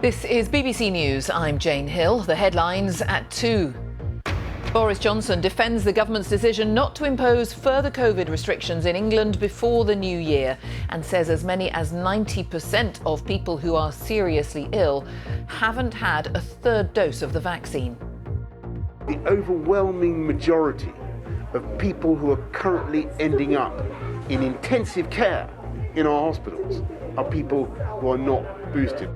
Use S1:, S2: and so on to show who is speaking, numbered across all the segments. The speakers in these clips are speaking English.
S1: This is BBC News. I'm Jane Hill. The headlines at 2. Boris Johnson defends the government's decision not to impose further COVID restrictions in England before the new year and says as many as 90% of people who are seriously ill haven't had a third dose of the vaccine.
S2: The overwhelming majority of people who are currently ending up in intensive care in our hospitals are people who are not boosted.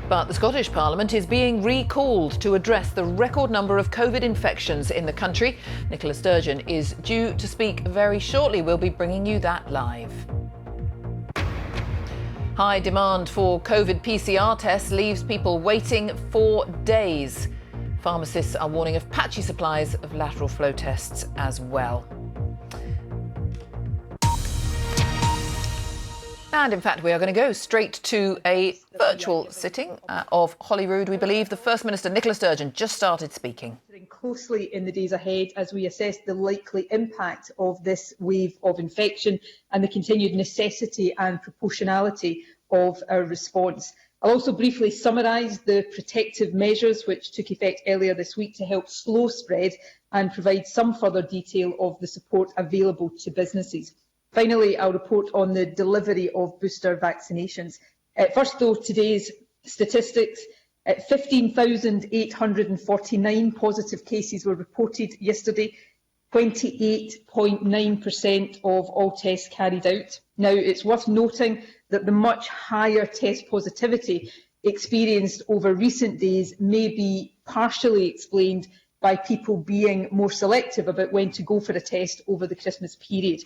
S1: But the Scottish Parliament is being recalled to address the record number of COVID infections in the country. Nicola Sturgeon is due to speak very shortly. We'll be bringing you that live. High demand for COVID PCR tests leaves people waiting for days. Pharmacists are warning of patchy supplies of lateral flow tests as well. And in fact, we are going to go straight to a virtual sitting of Holyrood. We believe the First Minister, Nicola Sturgeon, just started speaking.
S3: Closely in the days ahead as we assess the likely impact of this wave of infection and the continued necessity and proportionality of our response. I'll also briefly summarise the protective measures which took effect earlier this week to help slow spread and provide some further detail of the support available to businesses. Finally, I'll report on the delivery of booster vaccinations. First, though, today's statistics. 15,849 positive cases were reported yesterday, 28.9% of all tests carried out. Now, it's worth noting that the much higher test positivity experienced over recent days may be partially explained by people being more selective about when to go for a test over the Christmas period.